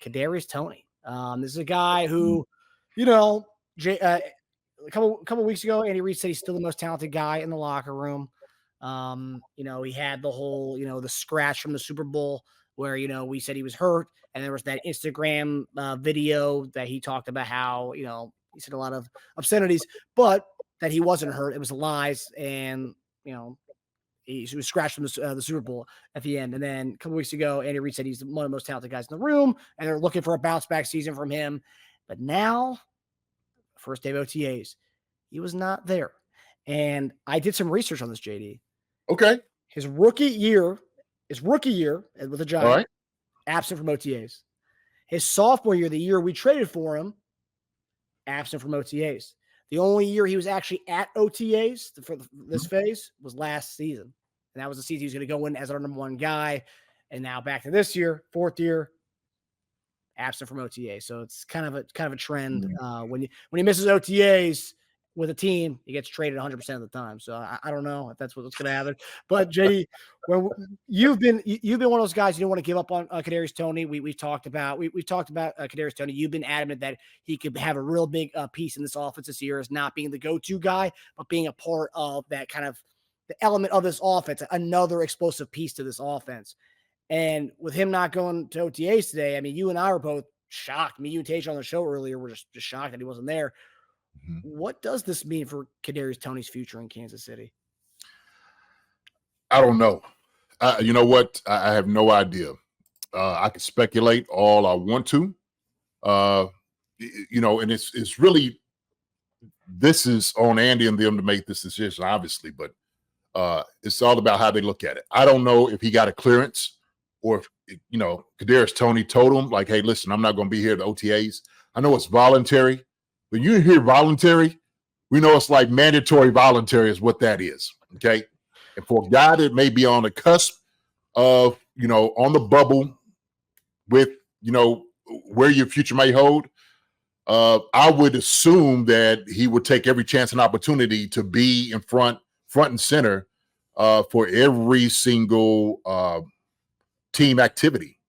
Kadarius Toney. This is a guy who, you know, a couple weeks ago, Andy Reid said he's still the most talented guy in the locker room. You know, he had the whole, you know, the scratch from the Super Bowl where, you know, we said he was hurt. And there was that Instagram video that he talked about how, you know, he said a lot of obscenities, but that he wasn't hurt. It was lies. And, you know, he was scratched from the Super Bowl at the end. And then a couple weeks ago, Andy Reid said he's one of the most talented guys in the room, and they're looking for a bounce back season from him. But now, first day of OTAs, he was not there. And I did some research on this, JD. Okay. His rookie year with the Giants, right. Absent from OTAs. His sophomore year, the year we traded for him, absent from OTAs. The only year he was actually at OTAs for this phase was last season. And that was the season he was going to go in as our number one guy. And now back to this year, fourth year, absent from OTA. So it's kind of a trend. When he misses OTAs with a team, he gets traded 100% of the time. So I don't know if that's what's going to happen. But JD, when you've been one of those guys you don't want to give up on Kadarius Toney. We've talked about Kadarius Toney. You've been adamant that he could have a real big piece in this offense this year as not being the go-to guy, but being a part of that kind of the element of this offense, another explosive piece to this offense. And with him not going to OTAs today, I mean, you and I were both shocked. Me, you and Tage on the show earlier were just shocked that he wasn't there. Mm-hmm. What does this mean for Kadarius Toney's future in Kansas City? I don't know. You know what? I have no idea. I can speculate all I want to. You know, and it's really, this is on Andy and them to make this decision, obviously, but it's all about how they look at it. I don't know if he got a clearance or if, you know, Kadarius Toney told him, like, hey, listen, I'm not going to be here at the OTAs. I know it's voluntary. When you hear voluntary, we know it's like mandatory voluntary is what that is, okay? And for a guy that may be on the cusp of, you know, on the bubble with, you know, where your future may hold, I would assume that he would take every chance and opportunity to be in front and center for every single team activity,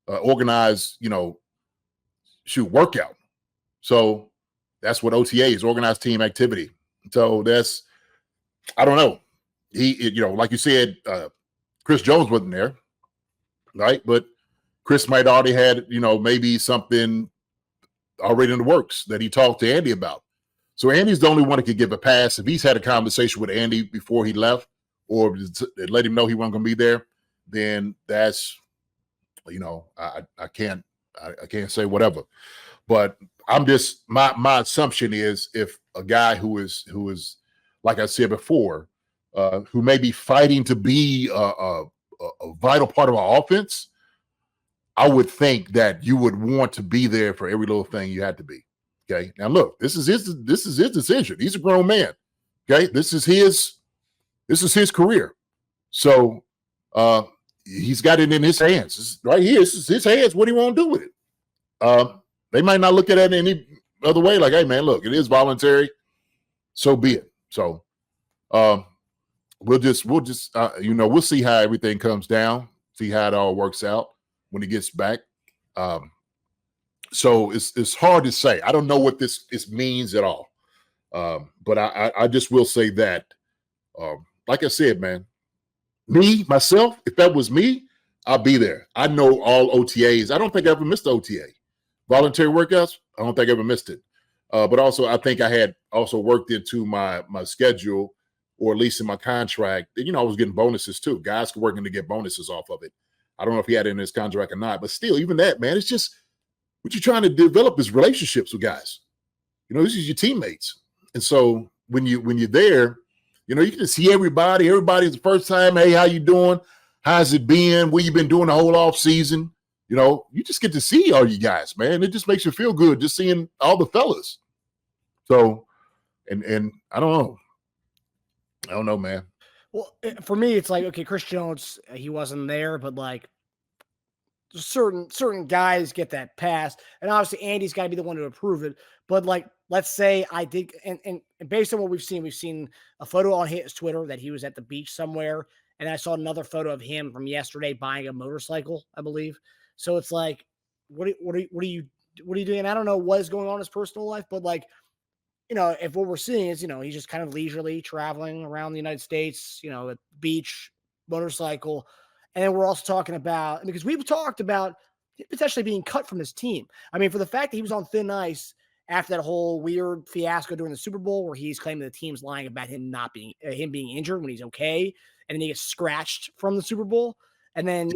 organized, you know, workout. So that's what OTA is, organized team activity. So that's, I don't know. You know, like you said, Chris Jones wasn't there, right? But Chris might already had, you know, maybe something already in the works that he talked to Andy about. So Andy's the only one that could give a pass. If he's had a conversation with Andy before he left or let him know he wasn't going to be there, then that's, you know, I can't say whatever. But I'm just, my assumption is if a guy who is like I said before, who may be fighting to be a vital part of our offense, I would think that you would want to be there for every little thing you had to be. Okay. Now look, this is his decision. He's a grown man. Okay. This is his career. So he's got it in his hands. It's right here. This is his hands. What do you want to do with it? They might not look at it any other way. Like, hey man, look, it is voluntary. So be it. So we'll just you know, we'll see how everything comes down, see how it all works out when he gets back. So it's hard to say. I don't know what this means at all. But I just will say that, like I said, man, myself, if that was me, I'll be there. I know all OTAs. I don't think I ever missed the OTA. Voluntary workouts, I don't think I ever missed it. But also, I think I had also worked into my schedule, or at least in my contract, you know, I was getting bonuses too. Guys were working to get bonuses off of it. I don't know if he had it in his contract or not, but still, even that, man, it's just what you're trying to develop is relationships with guys. You know, this is your teammates. And so when you're there, you know, you can see everybody. Everybody's the first time, hey, how you doing? How's it been? What you been doing the whole off season? You know, you just get to see all you guys, man. It just makes you feel good just seeing all the fellas. So, and I don't know, man. Well, for me, it's like, okay, Chris Jones, he wasn't there, but like certain guys get that pass. And obviously Andy's got to be the one to approve it. But like, let's say I did, and based on what we've seen a photo on his Twitter that he was at the beach somewhere. And I saw another photo of him from yesterday buying a motorcycle, I believe. So it's like, what are you doing? And I don't know what is going on in his personal life, but like, if what we're seeing is, he's just kind of leisurely traveling around the United States, at beach, motorcycle. And then we're also talking about, because we've talked about potentially being cut from this team. I mean, for the fact that he was on thin ice after that whole weird fiasco during the Super Bowl, where he's claiming the team's lying about him not being him being injured when he's okay, and then he gets scratched from the Super Bowl, and then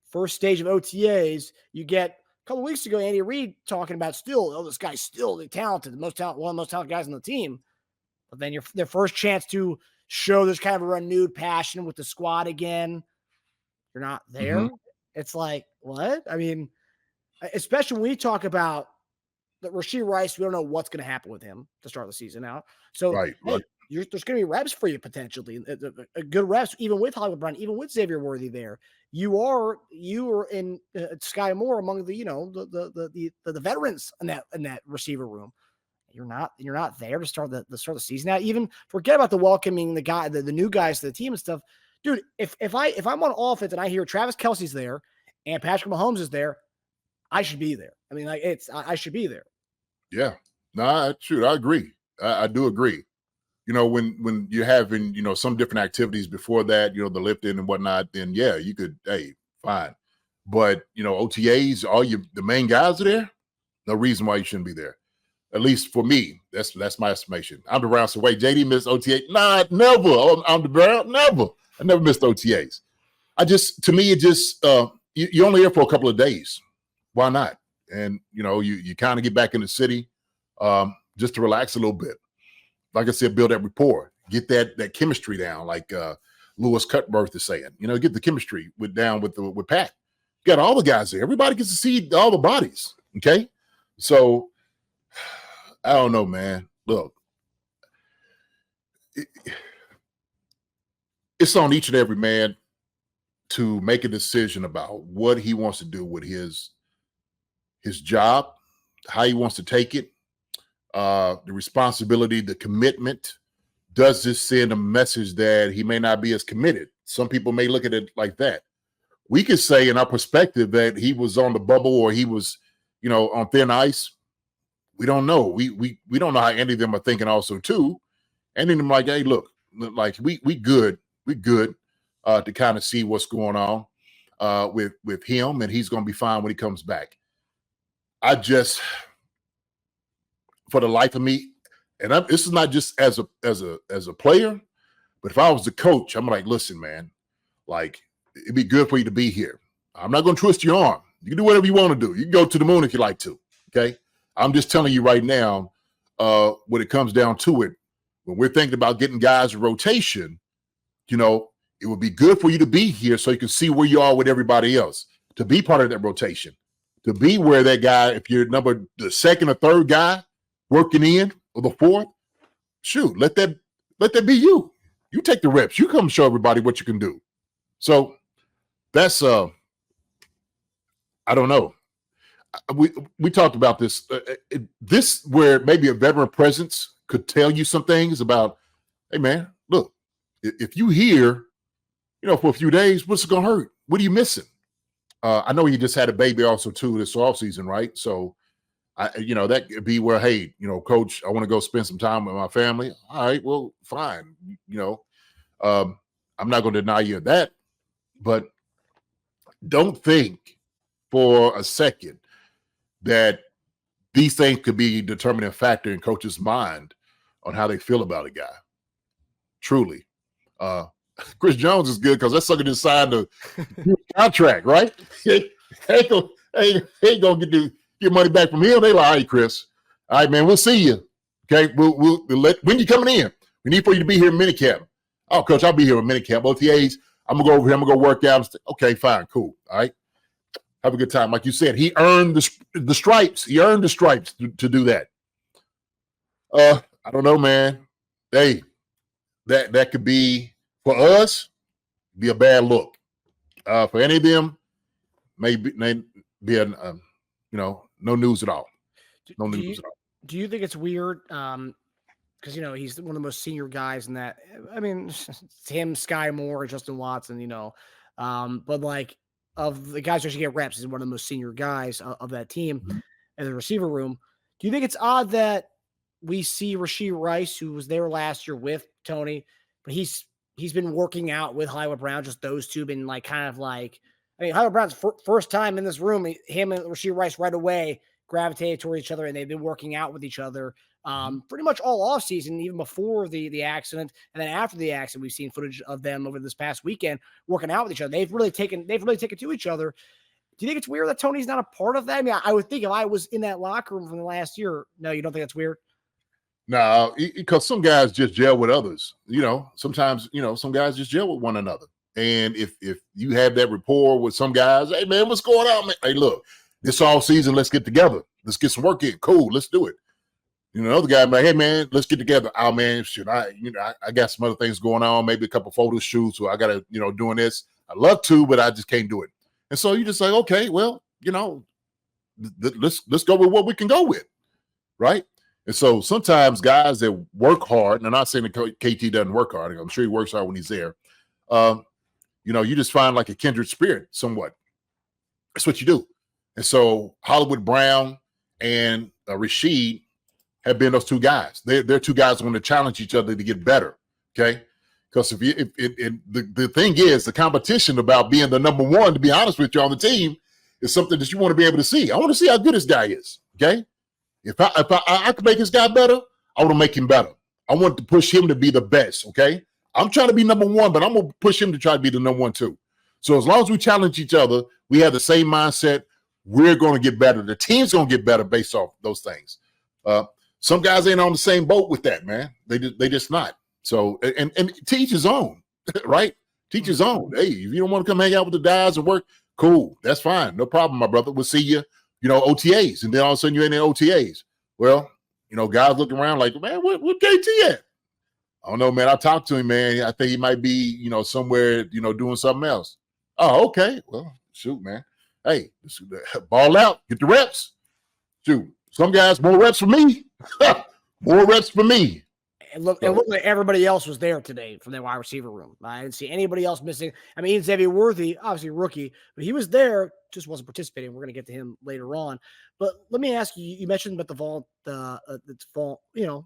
first stage of OTAs, you get a couple of weeks ago, Andy Reid talking about this guy's still the talented, one of the most talented guys on the team. But then their first chance to show this kind of a renewed passion with the squad again, you're not there. Mm-hmm. It's like, what? I mean, especially when we talk about that Rashee Rice, we don't know what's going to happen with him to start the season out. So right. There's going to be reps for you potentially, a good reps, even with Hollywood Brown, even with Xavier Worthy there. You are in Sky Moore among the the veterans in that receiver room. You're not there to start the season out. Even forget about the welcoming the new guys to the team and stuff, dude. If I'm on offense and I hear Travis Kelce's there and Patrick Mahomes is there, I should be there. I mean, like I should be there. Yeah, no, shoot, I agree. I do agree. When you're having, some different activities before that, the lifting and whatnot, then yeah, you could, hey, fine. But, OTAs, the main guys are there. No reason why you shouldn't be there. At least for me, that's my estimation. I'm the round, so wait, JD missed OTA? Nah, never. I'm the Brown, never. I never missed OTAs. To me, it just, you're only here for a couple of days. Why not? And, you kind of get back in the city just to relax a little bit. Like I said, build that rapport, get that chemistry down, like Lewis Cutworth is saying. Get the chemistry down with Pat. You got all the guys there. Everybody gets to see all the bodies. Okay, so I don't know, man. Look, it's on each and every man to make a decision about what he wants to do with his job, how he wants to take it. The responsibility, the commitment. Does this send a message that he may not be as committed? Some people may look at it like that. We could say in our perspective that he was on the bubble or he was, on thin ice. We don't know. We don't know how any of them are thinking also too. Any of them like, hey, look, like we good to kind of see what's going on with him, and he's going to be fine when he comes back. For the life of me, and this is not just as a player, but if I was the coach, I'm like, listen, man, like it'd be good for you to be here. I'm not going to twist your arm. You can do whatever you want to do. You can go to the moon if you like to. Okay, I'm just telling you right now, when it comes down to it, when we're thinking about getting guys in rotation, it would be good for you to be here so you can see where you are with everybody else, to be part of that rotation, to be where that guy, if you're the second or third guy working in, or the fourth, shoot, let that be you. You take the reps. You come show everybody what you can do. So that's I don't know. We talked about this. This where maybe a veteran presence could tell you some things about, hey man, look, if you here, for a few days, what's it gonna hurt? What are you missing? I know you just had a baby also too this offseason, right? So that could be where, hey, coach, I want to go spend some time with my family. All right, well, fine. I'm not going to deny you that, but don't think for a second that these things could be a determining factor in coach's mind on how they feel about a guy. Truly. Chris Jones is good because that sucker just signed a contract, right? He ain't going to get money back from him. They like, all right, Chris. All right, man, we'll see you. Okay, we'll when you coming in? We need for you to be here in minicamp. Oh, coach, I'll be here in minicamp. OTAs, I'm gonna go over here. I'm gonna go work out. Okay, fine, cool. All right, have a good time. Like you said, he earned the stripes. He earned the stripes to do that. I don't know, man. Hey, that could be for us. Be a bad look. For any of them, maybe be no news at all. No news at all. Do you think it's weird? Because he's one of the most senior guys in that. I mean, it's him, Sky Moore, Justin Watson. But like, of the guys who actually get reps. He's one of the most senior guys of that team in the receiver room. Do you think it's odd that we see Rashee Rice, who was there last year with Toney, but he's been working out with Hollywood Brown, just those two been like kind of like, I mean, Hollywood Brown's first time in this room, him and Rashee Rice right away gravitated toward each other, and they've been working out with each other pretty much all offseason, even before the accident. And then after the accident, we've seen footage of them over this past weekend working out with each other. They've really taken to each other. Do you think it's weird that Toney's not a part of that? I mean, I would think if I was in that locker room from the last year, no, you don't think that's weird? No, because some guys just gel with others. Sometimes, some guys just gel with one another. And if you have that rapport with some guys, hey, man, what's going on, man? Hey, look, this all season, let's get together. Let's get some work in. Cool, let's do it. Other guy, like, hey, man, let's get together. Oh, man, shit, I got some other things going on, maybe a couple photo shoots, or I got to, doing this. I love to, but I just can't do it. And so you just like, okay, well, let's go with what we can go with, right? And so sometimes guys that work hard, and I'm not saying that KT doesn't work hard. I'm sure he works hard when he's there. You just find like a kindred spirit somewhat. That's what you do. And so Hollywood Brown and Rashee have been those two guys. They're two guys who want to challenge each other to get better, okay? Because the thing is, the competition about being the number one, to be honest with you, on the team is something that you want to be able to see. I want to see how good this guy is, okay? If I could make this guy better, I want to make him better. I want to push him to be the best, okay? I'm trying to be number one, but I'm going to push him to try to be the number one too. So as long as we challenge each other, we have the same mindset, we're going to get better. The team's going to get better based off those things. Some guys ain't on the same boat with that, man. They just not. So, and teach his own, right? Teach his own. Hey, if you don't want to come hang out with the guys and work, cool. That's fine. No problem, my brother. We'll see you, OTAs. And then all of a sudden you ain't in OTAs. Well, guys looking around like, man, what KT at? I don't know, man. I talked to him, man. I think he might be, somewhere, doing something else. Oh, okay. Well, shoot, man. Hey, ball out. Get the reps. Shoot. Some guys, more reps for me. More reps for me. And look like everybody else was there today from the wide receiver room. I didn't see anybody else missing. I mean, Xavier Worthy, obviously a rookie, but he was there, just wasn't participating. We're going to get to him later on. But let me ask you, you mentioned about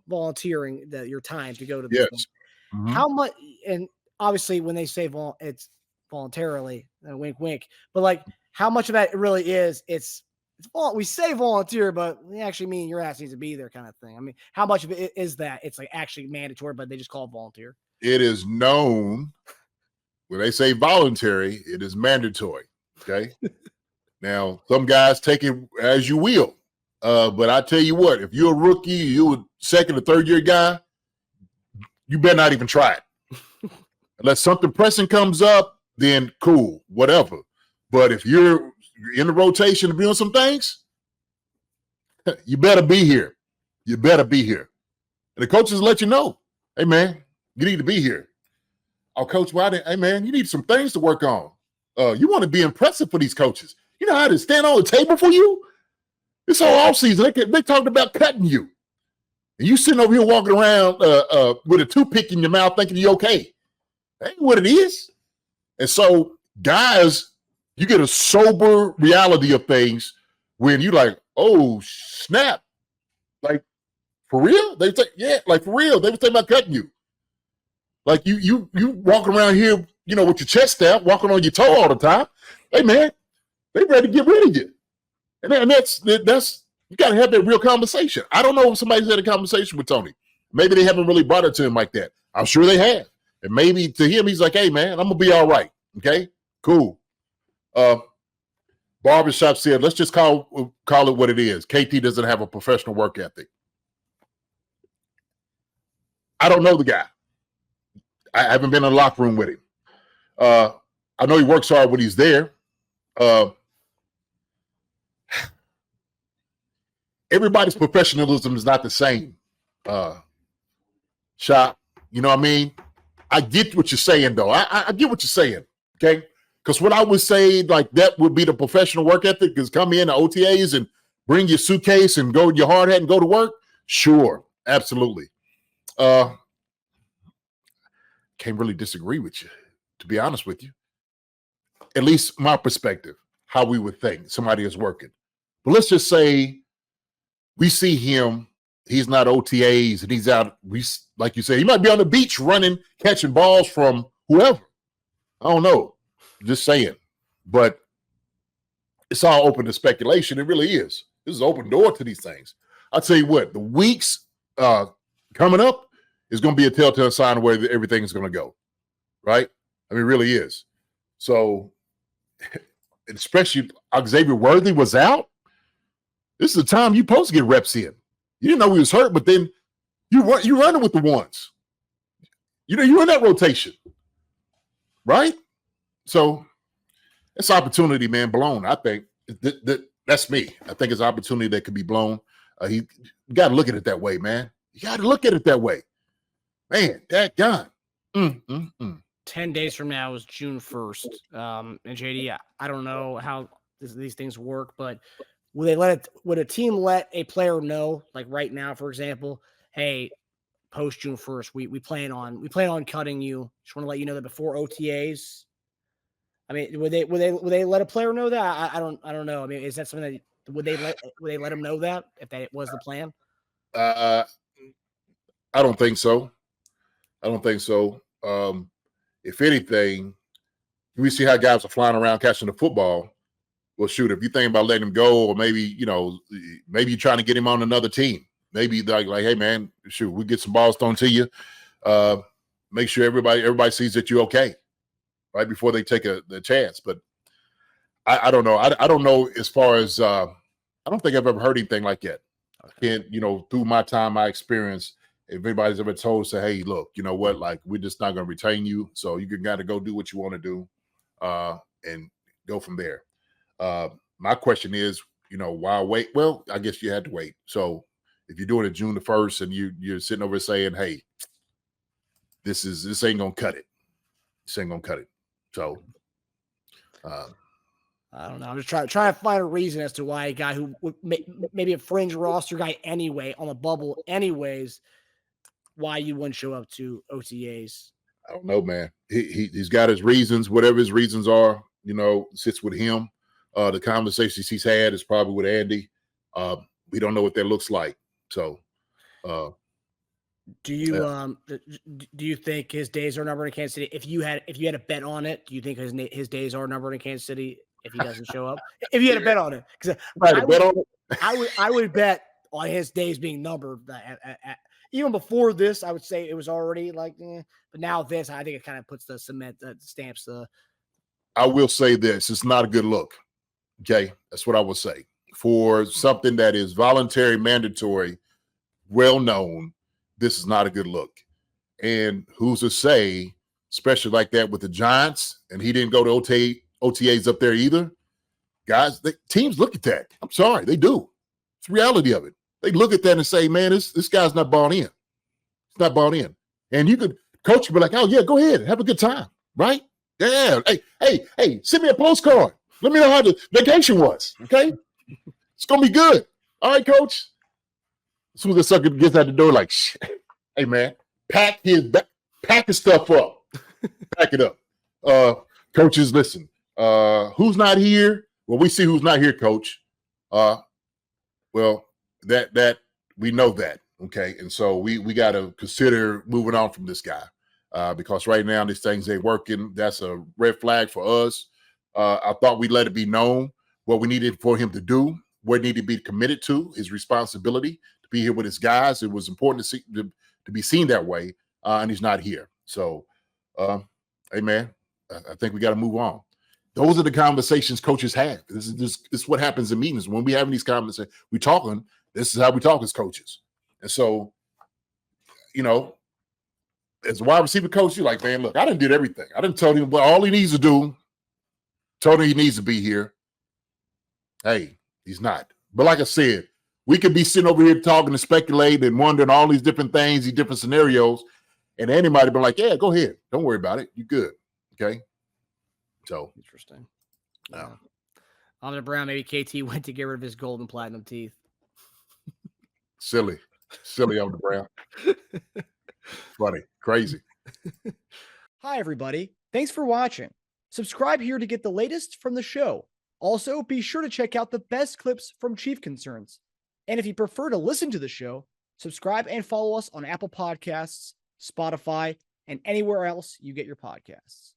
volunteering your time to go to this. Yes. Mm-hmm. How much, and obviously when they say it's voluntarily, wink, wink, but like how much of that really is, we say volunteer, but we actually mean your ass needs to be there kind of thing. I mean, how much of it is that it's like actually mandatory, but they just call it volunteer? It is known when they say voluntary, it is mandatory. Okay. Now, some guys take it as you will. But I tell you what, if you're a rookie, you're a second or third year guy, you better not even try it. Unless something pressing comes up, then cool, whatever. But if you're in the rotation of doing some things, you better be here. You better be here. And the coaches let you know, hey, man, you need to be here. Oh, Coach, hey, man, you need some things to work on. You want to be impressive for these coaches. You know how to stand on the table for you? This whole offseason, they talking about cutting you. And you sitting over here walking around with a toothpick in your mouth thinking you're okay. That ain't what it is. And so, guys, you get a sober reality of things when you like, oh, snap. Like, for real? They say, yeah, like for real. They were thinking about cutting you. Like you walking around here, with your chest out, walking on your toe all the time. Hey, man, they ready to get rid of you. And that's you got to have that real conversation. I don't know if somebody's had a conversation with Toney. Maybe they haven't really brought it to him like that. I'm sure they have. And maybe to him, he's like, hey, man, I'm going to be all right. Okay, cool. Barbershop said, let's just call it what it is. KT doesn't have a professional work ethic. I don't know the guy. I haven't been in the locker room with him. I know he works hard when he's there. Everybody's professionalism is not the same. Shop, you know what I mean? I get what you're saying, though. I get what you're saying, okay? Because what I would say, like, that would be the professional work ethic is come in to OTAs and bring your suitcase and go your hard hat and go to work. Sure, absolutely. Can't really disagree with you, to be honest with you. at least my perspective, how we would think somebody is working. But let's just say we see him, he's not OTAs, and he's out, like you said, he might be on the beach running, catching balls from whoever. I don't know. Just saying. But it's all open to speculation. It really is. This is an open door to these things. I'll tell you what, the weeks coming up is going to be a telltale sign of where everything is going to go, right? I mean, it really is. So, especially Xavier Worthy was out. This is the time you're supposed to get reps in. You didn't know he was hurt, but then you're running with the ones. You're in that rotation, right? So it's opportunity, man, blown. I think that's me. I think it's opportunity that could be blown. You got to look at it that way, man. You got to look at it that way. Man, that gun. 10 days from now is June 1st. And JD, I don't know how these things work, but would a team let a player know, like right now, for example, hey, post June 1st, we plan on cutting you. Just want to let you know that before OTAs. I mean, would they let a player know that? I don't know. I mean, is that something that would they let him know that if that was the plan? I don't think so. If anything, we see how guys are flying around catching the football. Well, shoot, if you think about letting him go, or maybe you're trying to get him on another team. Maybe like, hey man, shoot, we get some balls thrown to you. Make sure everybody sees that you're okay, right before they take the chance. But I don't know. I don't know as far as I don't think I've ever heard anything like that. I can't, through my time, my experience, if anybody's ever told, say, hey, look, you know what, like we're just not going to retain you, so you got to go do what you want to do, and go from there. My question is, why wait? Well, I guess you had to wait. So if you're doing it June the 1st and you're sitting over saying, hey, this ain't gonna cut it. This ain't gonna cut it. So I don't know. I'm just trying to find a reason as to why a guy who would maybe a fringe roster guy anyway on the bubble anyways, why you wouldn't show up to OTAs. I don't know, man. He's got his reasons, whatever his reasons are, sits with him. The conversations he's had is probably with Andy. We don't know what that looks like. So do you think his days are numbered in Kansas City? If you had a bet on it, do you think his days are numbered in Kansas City if he doesn't show up? If you had a bet on it, because I would bet on his days being numbered. Even before this, I would say it was already like, but now this, I think it kind of puts the cement stamps. I will say this: it's not a good look. Okay, that's what I would say for something that is voluntary, mandatory, well known. This is not a good look. And who's to say, especially like that with the Giants, and he didn't go to OTAs up there either. Guys, teams look at that. I'm sorry, they do. It's the reality of it. They look at that and say, man, this guy's not bought in. He's not bought in. And coach could be like, oh yeah, go ahead, have a good time, right? Yeah. Hey, send me a postcard. Let me know how the vacation was. Okay, it's gonna be good. All right, coach. As soon as the sucker gets out the door, like, hey man, pack his stuff up. Pack it up. Coaches, listen. Who's not here? Well, we see who's not here, coach. Well, that we know that. Okay. And so we got to consider moving on from this guy. Because right now these things ain't working. That's a red flag for us. I thought we let it be known what we needed for him to do, what he needed to be committed to, his responsibility to be here with his guys. It was important to be seen that way, and he's not here. So, hey man, I think we got to move on. Those are the conversations coaches have. This is what happens in meetings when we having these conversations. We talking. This is how we talk as coaches. And so, as a wide receiver coach, you're like, man, look, I done did everything. I done told him what all he needs to do. Told him he needs to be here. Hey, he's not. But like I said, we could be sitting over here talking and speculating and wondering all these different things, these different scenarios, and anybody been like, yeah, go ahead. Don't worry about it. You're good. Okay. So interesting. Yeah. On the Brown, maybe KT went to get rid of his gold and platinum teeth. Silly on the Brown. Funny, crazy. Hi, everybody. Thanks for watching. Subscribe here to get the latest from the show. Also, be sure to check out the best clips from Chief Concerns. And if you prefer to listen to the show, subscribe and follow us on Apple Podcasts, Spotify, and anywhere else you get your podcasts.